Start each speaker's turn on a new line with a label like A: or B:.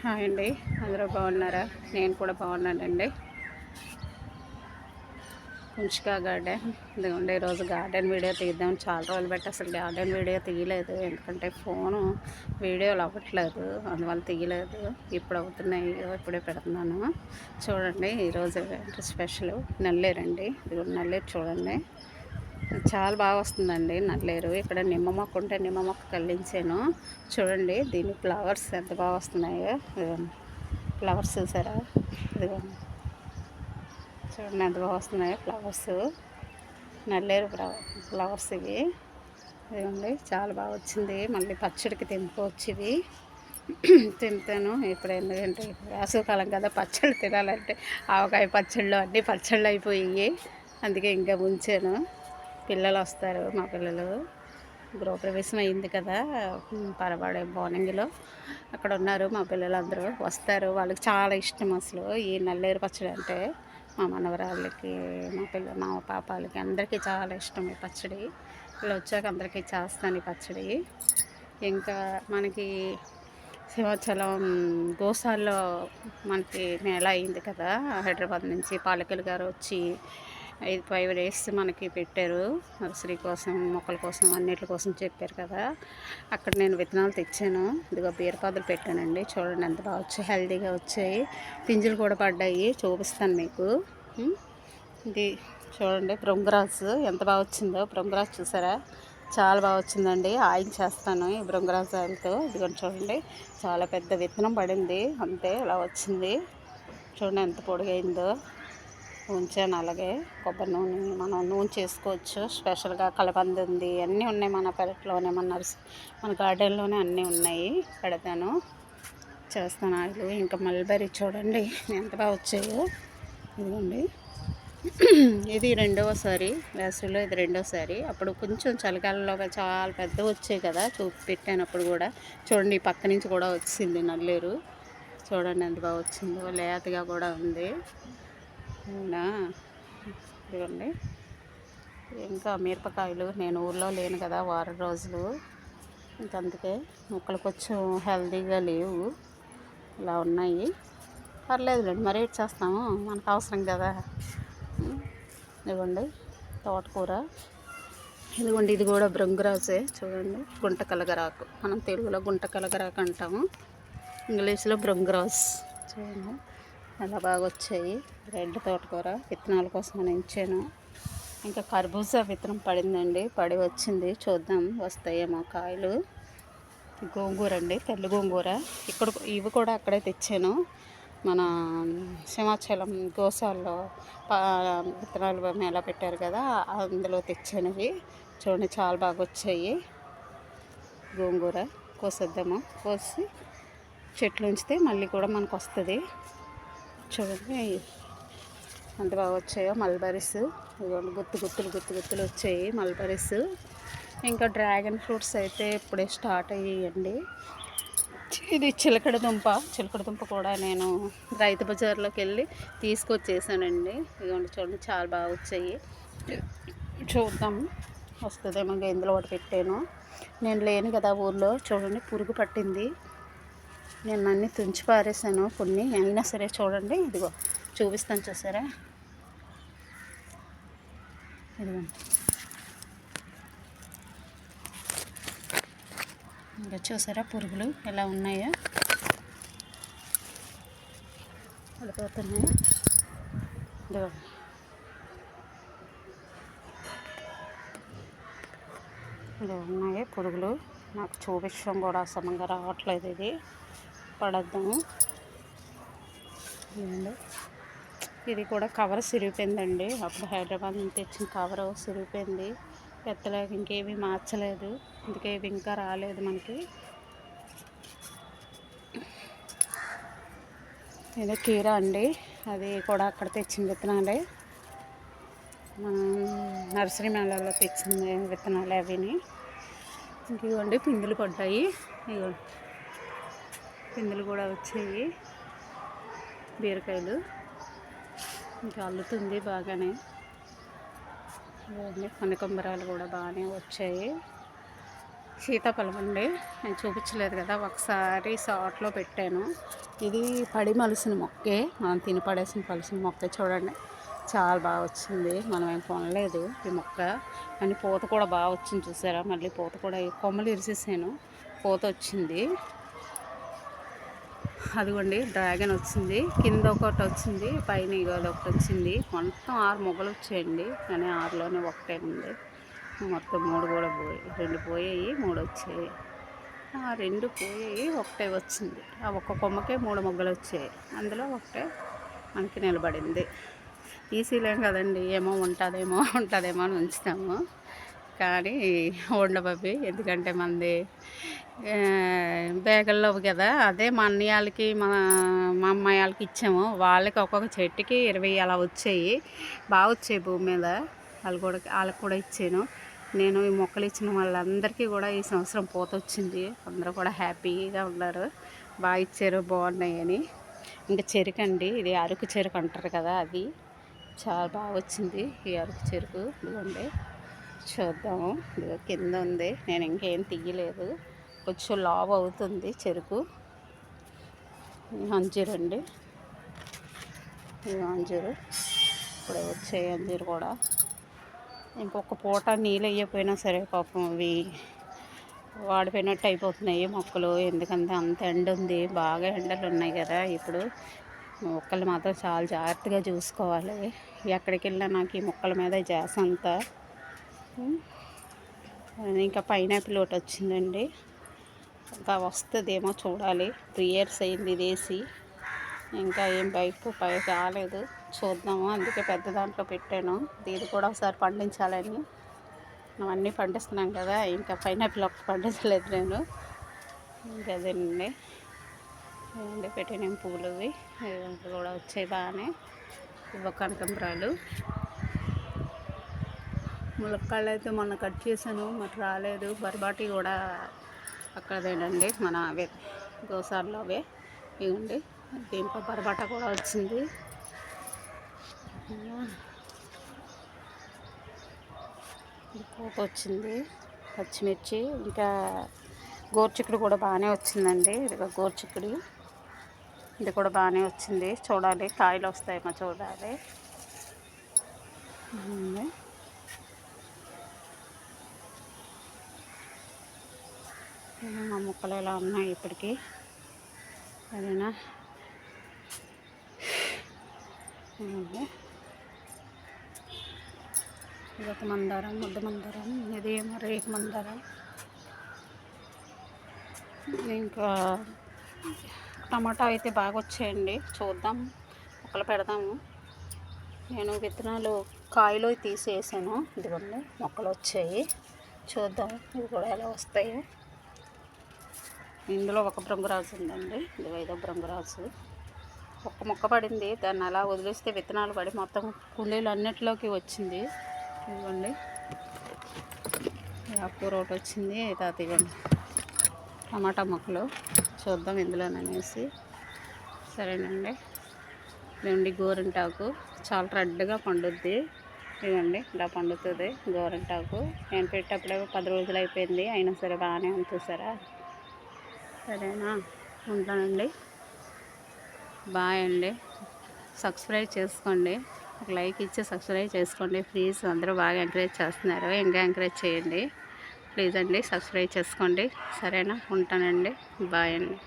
A: Hi అండి, అందరూ బాగున్నారా? నేను కూడా బాగున్నానండి. కుంచికా గార్డెన్ ఇదిగోండి. ఈరోజు గార్డెన్ వీడియో తీద్దాం, చాలా రోజులు బట్టి అసలు గార్డెన్ వీడియో తీయలేదు. ఎందుకంటే ఫోను వీడియోలు అవ్వట్లేదు, అందువల్ల తీయలేదు. ఇప్పుడు అవుతున్నాయి, ఇప్పుడే పెడుతున్నాను. చూడండి, ఈరోజు స్పెషల్ నల్లేరండి. ఇదిగోండి నల్లేరు చూడండి, చాలా బాగా వస్తుందండి నల్లేరు. ఇక్కడ నిమ్మ మొక్క ఉంటే నిమ్మ మొక్క కల్లించాను. చూడండి దీని ఫ్లవర్స్ ఎంత బాగా వస్తున్నాయో. ఫ్లవర్స్ చూసారా? ఇదిగోండి, చూడండి ఎంత బాగా వస్తున్నాయో ఫ్లవర్స్. నల్లేరు ఫ్లవర్స్ ఇవి. ఇదిగోండి, చాలా బాగా వచ్చింది. మళ్ళీ పచ్చడికి తెంపుకోవచ్చు ఇవి. తింటాను ఇప్పుడు, ఎందుకంటే వేసవికాలం కదా, పచ్చళ్ళు తినాలంటే ఆవకాయ పచ్చళ్ళు అన్నీ పచ్చళ్ళు అయిపోయి, అందుకే ఇంకా ఉంచాను. పిల్లలు వస్తారు, మా పిల్లలు గృహప్రవేశం అయింది కదా, పరవాడే మార్నింగ్లో అక్కడ ఉన్నారు. మా పిల్లలందరూ వస్తారు, వాళ్ళకి చాలా ఇష్టం అసలు ఈ నల్లేరు పచ్చడి అంటే. మా మనవరాళ్ళకి, మా పాపాలకి అందరికీ చాలా ఇష్టం ఈ పచ్చడి. ఇలా వచ్చాక అందరికీ చేస్తాను ఈ పచ్చడి. ఇంకా మనకి సింహాచలం గోశాలలో మనకి మేళ అయింది కదా, హైదరాబాద్ నుంచి పాలకులు గారు వచ్చి 5 days మనకి పెట్టారు. నర్సరీ కోసం, మొక్కల కోసం, అన్నిటి కోసం చెప్పారు కదా. అక్కడ నేను విత్తనాలు తెచ్చాను. ఇదిగో బీరపాదులు పెట్టానండి. చూడండి ఎంత బాగా వచ్చాయి, హెల్తీగా వచ్చాయి. పింజులు కూడా పడ్డాయి, చూపిస్తాను మీకు. ఇది చూడండి, భృంగరాజు ఎంత బాగా వచ్చిందో. భృంగరాజు చూసారా? చాలా బాగా వచ్చిందండి. ఆయిల్ చేస్తాను ఈ భృంగరాజు ఆయిల్తో. ఇదిగోండి చూడండి, చాలా పెద్ద విత్తనం పడింది, అంతే ఇలా వచ్చింది. చూడండి ఎంత పొడిగైందో. ఉంచాను అలాగే. కొబ్బరి నూనె మనం నూనె చేసుకోవచ్చు. స్పెషల్గా కలబంద ఉంది, అన్నీ ఉన్నాయి మన పెరట్లోనే, మన గార్డెన్లోనే అన్నీ ఉన్నాయి. పెడతాను, చేస్తాను ఆయిల్. ఇంకా మల్బరీ చూడండి ఎంత బాగా వచ్చాయో. ఇదిగోండి, ఇది రెండవసారి వేసవిలో, ఇది రెండోసారి. అప్పుడు కొంచెం చలికాలంలో చాలా పెద్ద వచ్చాయి కదా, పెట్టానప్పుడు కూడా. చూడండి ఈ పక్క నుంచి కూడా వచ్చింది నల్లేరు. చూడండి ఎంత బాగా వచ్చిందో, లేతగా కూడా ఉంది. అవునా? ఇదిగోండి, ఇంకా మిరపకాయలు. నేను ఊర్లో లేను కదా వారం రోజులు, ఇంకా అందుకే మొక్కలు కొంచెం హెల్తీగా లేవు, ఇలా ఉన్నాయి. పర్లేదులేండి, మరి ఏం చేస్తాము, మనకు అవసరం కదా. ఇదిగోండి తోటకూర. ఇదిగోండి, ఇది కూడా భృంగరాజే. చూడండి, గుంట కలగరాకు, మనం తెలుగులో గుంట కలగరాకు అంటాము, ఇంగ్లీష్లో భృంగరాజ్. చూడండి చాలా బాగా వచ్చాయి. రెడ్ తోటకూర విత్తనాల కోసం నేను ఇచ్చాను. ఇంకా కర్బూజా విత్తనం పడిందండి, పడి వచ్చింది. చూద్దాం వస్తాయేమో కాయలు. గోంగూర అండి, తెల్ల గోంగూర. ఇవి కూడా అక్కడే తెచ్చాను, మన సింహాచలం గోశాలలో విత్తనాలు మేళ పెట్టారు కదా, అందులో తెచ్చాను ఇవి. చూడండి చాలా బాగా వచ్చాయి. గోంగూర కోసేద్దాము, కోసి చెట్లు ఉంచితే మళ్ళీ కూడా మనకు వస్తుంది. చూడండి ఎంత బాగా వచ్చాయో మల్బరీస్. ఇదిగోండి గుత్తులు వచ్చాయి మల్బరీస్. ఇంకా డ్రాగన్ ఫ్రూట్స్ అయితే ఇప్పుడే స్టార్ట్ అయ్యాయండి. ఇది చిలకడ దుంప కూడా నేను రైతు బజార్లోకి వెళ్ళి తీసుకొచ్చేసానండి. ఇదిగోండి చూడండి చాలా బాగా వచ్చాయి. చూద్దాం వస్తుందేమో. ఇందులో ఒకటి పెట్టాను, నేను లేను కదా ఊర్లో. చూడండి పురుగు పట్టింది, నేను అన్నీ తుంచి పారేసాను కొన్ని, అయినా సరే చూడండి. ఇదిగో చూపిస్తాను, చూసారా? ఇదిగోండి, ఇంకా చూసారా పురుగులు ఎలా ఉన్నాయో, పడిపోతున్నాయి. ఇదిగో ఇలా ఉన్నాయి పురుగులు. నాకు చూపించడం కూడా సమంగా రావట్లేదు. ఇది పడద్దాము. ఇది కూడా కవర్ సిరిగిపోయిందండి. అప్పుడు హైదరాబాద్ నుంచి తెచ్చిన కవర్ సిరిగిపోయింది. ఎత్తలేక ఇంకేమీ మార్చలేదు, అందుకే ఇవి ఇంకా రాలేదు మనకి. ఇది కీరా అండి, అది కూడా అక్కడ తెచ్చిన విత్తనాలే, నర్సరీ మేళలో తెచ్చిన విత్తనాలు అవిని. ఇంకోండి పిందులు పడ్డాయి, ఇవ్వండి పిందులు కూడా వచ్చాయి. బీరకాయలు ఇంకా అల్లుతుంది బాగానే. ఇవన్నీ కనకంబరాలు కూడా బాగానే వచ్చాయి. సీతాఫలం అండి. నేను చూపించలేదు కదా, ఒకసారి షార్ట్లో పెట్టాను. ఇది పడి మలిసిన మొక్కే, మనం తిని పడేసిన పలిసిన మొక్కే. చూడండి చాలా బాగా వచ్చింది. మనం ఏం కొనలేదు ఈ మొక్క, కానీ పూత కూడా బాగా వచ్చింది. చూసారా, మళ్ళీ పూత కూడా కొమ్మలు ఇరిసేసాను, పూత వచ్చింది. అదిగోండి డ్రాగన్ వచ్చింది, కింద ఒకటి వచ్చింది, పైన ఇగోది ఒకటి వచ్చింది. మొత్తం 6 మొగ్గలు వచ్చాయండి, కానీ 6లోనే ఒకటే ఉంది. మొత్తం 3 కూడా పోయి, 2 పోయాయి, 3 వచ్చాయి. 2 పోయాయి, ఒకటే వచ్చింది. ఆ ఒక్క కొమ్మకే 3 మొగ్గలు వచ్చాయి, అందులో ఒకటే మనకి నిలబడింది. ఈసీలేం కదండి, ఏమో ఉంటుందేమో అని ఉంచుతాము, కానీ ఉండబవి. ఎందుకంటే మనది బేగల్లో కదా, అదే మా అన్నయ్య వాళ్ళకి మా అమ్మాయి వాళ్ళకి ఇచ్చాము. వాళ్ళకి ఒక్కొక్క చెట్టుకి 20 అలా వచ్చాయి, బాగా వచ్చాయి భూమి మీద. వాళ్ళకి కూడా ఇచ్చాను నేను. ఈ మొక్కలు ఇచ్చిన వాళ్ళందరికీ కూడా ఈ సంవత్సరం పూత వచ్చింది. అందరూ కూడా హ్యాపీగా ఉన్నారు, బాగా ఇచ్చారు, బాగున్నాయి అని. ఇంకా చెరుకండి, ఇది అరకు చెరుకు అంటారు కదా, అది చాలా బాగా వచ్చింది. ఈ అరకు చెరుకు ఇదిగోండి, చూద్దాము. ఇదిగో కింద ఉంది, నేను ఇంకేం తీయలేదు. కొంచెం లావ్ అవుతుంది చెరుకు. అంజీరు అండి, ఇది అంజీరు. ఇప్పుడే వచ్చాయి అంజీరు కూడా. ఇంకొక పూట నీళ్ళు వేయకపోయినా సరే పాపం అవి వాడిపోయినట్టు అయిపోతున్నాయి మొక్కలు. ఎందుకంటే అంత ఎండ ఉంది, బాగా ఎండలు ఉన్నాయి కదా ఇప్పుడు. మొక్కలు మాత్రం చాలా జాగ్రత్తగా చూసుకోవాలి. ఎక్కడికి వెళ్ళినా నాకు ఈ మొక్కల మీద జాస అంతా. ఇంకా పైనాపిల్ ఒకటి వచ్చిందండి, ఇంకా వస్తుందేమో చూడాలి. 3 years అయింది ఇది వేసి, ఇంకా ఏం పై రాలేదు, చూద్దాము. అందుకే పెద్ద దాంట్లో పెట్టాను. ఇది కూడా ఒకసారి పండించాలని. అవన్నీ పండిస్తున్నాం కదా, ఇంకా పైనాపిల్ ఒకటి పండించలేదు నేను. ఇంకా అదేనండి పెట్టిన పూలు కూడా వచ్చాయి బాగానే. ఇవ్వ కనకంబరాలు. ములక్కాళ్ళు అయితే మొన్న కట్ చేశాను, మరి రాలేదు. బర్బాటి కూడా అక్కడదేనండి, మన అవే గోసార్లో అవే ఇవ్వండి. దీంట్లో బర్బాటా కూడా వచ్చింది. పూత వచ్చింది, పచ్చిమిర్చి, ఇంకా గోరుచిక్కుడు కూడా బాగానే వచ్చిందండి. ఇది గోరుచిక్కుడు, ఇది కూడా బాగానే వచ్చింది. చూడాలి కాయలు వస్తాయేమో చూడాలి. మా మొక్కలు ఎలా ఉన్నాయి ఇప్పటికీ, అదేనా. ఇదొక మందారం, ముద్ద మందారం, ఇదేమో రేకు మందారం. ఇంకా టమాటా అయితే బాగా వచ్చాయండి, చూద్దాం, మొక్కలు పెడదాము. నేను విత్తనాలు కాయలో తీసేసాను, ఇదిగోండి మొక్కలు వచ్చాయి. చూద్దాం ఇవి కూడా ఎలా వస్తాయో. ఇందులో ఒక భృంగరాజు ఉందండి, ఇది 5వ భృంగరాజు. ఒక్క మొక్క పడింది, దాన్ని అలా వదిలేస్తే విత్తనాలు పడి మొత్తం కుండీలు అన్నిటిలోకి వచ్చింది. ఇదిగోండి ఆకుకూర ఒకటి వచ్చింది. ఇదిగోండి టమాటా మొక్కలు, చూద్దాం ఇందులోనేసి. సరేనండి. ఇదండి గోరింటాకు, చాలా రెడ్గా పండుద్ది. ఇదండి ఇలా పండుతుంది గోరింటాకు. నేను పెట్టేప్పుడే 10 రోజులు అయిపోయింది, అయినా సరే బాగానే ఉంది. చూసారా. సరేనా, ఉంటానండి, బాయ్ అండి. సబ్స్క్రైబ్ చేసుకోండి, ఒక లైక్ ఇచ్చి సబ్స్క్రైబ్ చేసుకోండి ప్లీజ్. అందరూ బాగా ఎంకరేజ్ చేస్తున్నారు, ఇంకా ఎంకరేజ్ చేయండి ప్లీజ్ అండి. సబ్స్క్రైబ్ చేసుకోండి, సరేనా, ఉంటానండి, బాయ్ అండి.